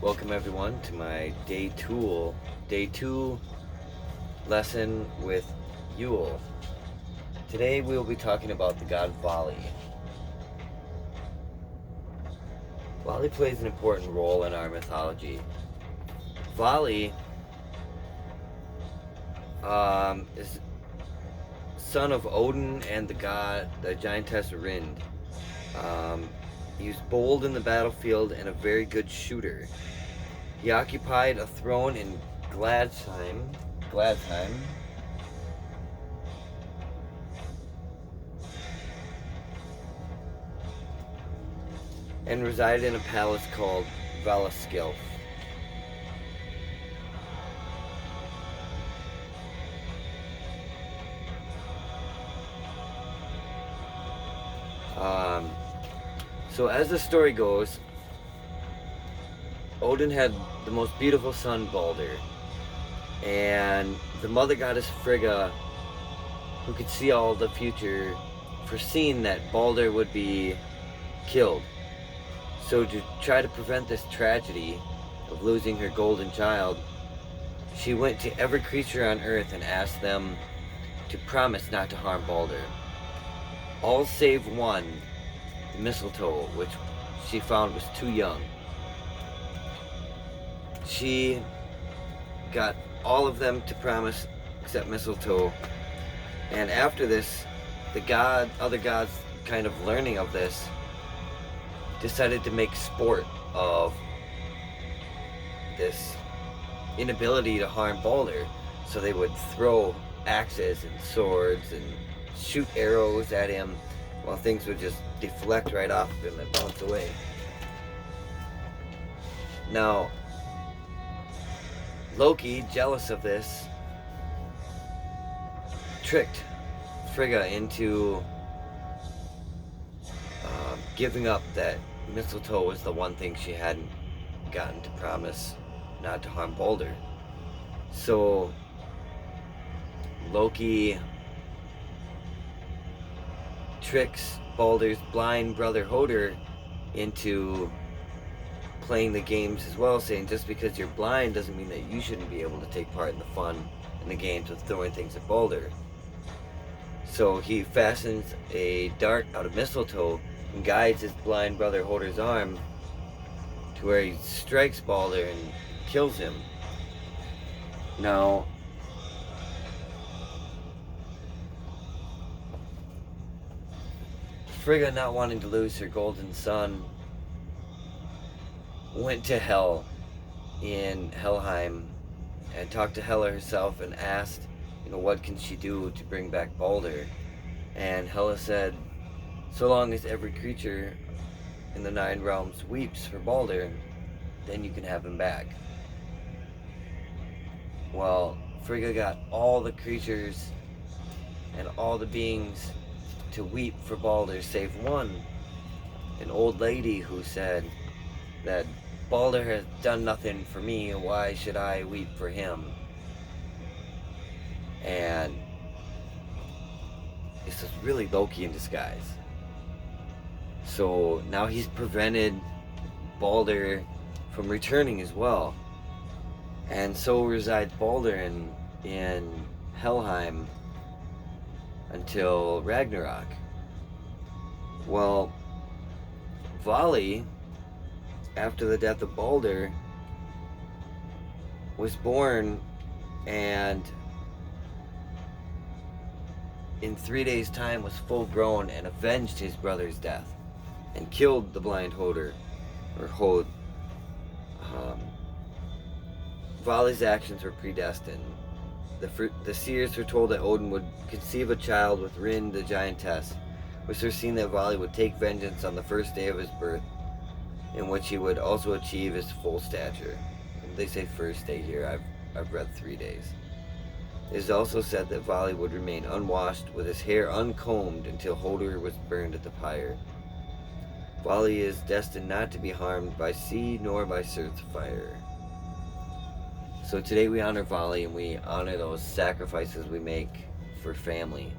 Welcome everyone to my day two lesson with Yule. Today we will be talking about the god Vali. Vali plays an important role in our mythology. Vali is son of Odin and the giantess Rind. He was bold in the battlefield and a very good shooter. He occupied a throne in Gladsheim, and resided in a palace called Valaskilf. So as the story goes, Odin had the most beautiful son, Balder, and the mother goddess Frigga, who could see all the future, foreseen that Balder would be killed. So to try to prevent this tragedy of losing her golden child, she went to every creature on earth and asked them to promise not to harm Balder. All save one, the mistletoe, which she found was too young. She got all of them to promise except mistletoe, and after this, other gods kind of learning of this, decided to make sport of this inability to harm Balder. So they would throw axes and swords and shoot arrows at him, while things would just deflect right off of him and bounce away. Now, Loki, jealous of this, tricked Frigga into giving up that mistletoe was the one thing she hadn't gotten to promise not to harm Balder. So Loki tricks Balder's blind brother Hoder into playing the games as well, saying just because you're blind doesn't mean that you shouldn't be able to take part in the fun in the games of throwing things at Balder. So he fastens a dart out of mistletoe and guides his blind brother Hoder's arm to where he strikes Balder and kills him. Now, Frigga, not wanting to lose her golden son, went to Hel in Helheim and talked to Hela herself and asked, what can she do to bring back Balder? And Hela said, so long as every creature in the 9 realms weeps for Balder, then you can have him back. Well, Frigga got all the creatures and all the beings to weep for Balder save one, an old lady who said that Balder has done nothing for me, why should I weep for him? And this is really Loki in disguise. So now he's prevented Balder from returning as well. And so resides Balder in Helheim until Ragnarok. Well, Vali, after the death of Balder, was born and in 3 days' time was full grown and avenged his brother's death and killed the blind Hoder, or Hod. Vali's actions were predestined. The seers were told that Odin would conceive a child with Rind the giantess, which foreseen that Vali would take vengeance on the first day of his birth, in which he would also achieve his full stature. And they say first day here, I've read 3 days. It is also said that Vali would remain unwashed with his hair uncombed until Hoder was burned at the pyre. Vali is destined not to be harmed by sea nor by earth's fire. So today we honor Vali and we honor those sacrifices we make for family.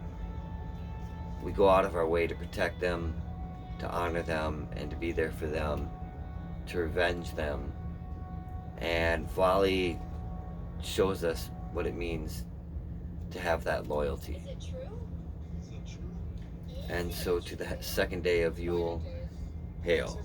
We go out of our way to protect them, to honor them, and to be there for them, to revenge them, And Vali shows us what it means to have that loyalty. And so to the second day of Yule, hail.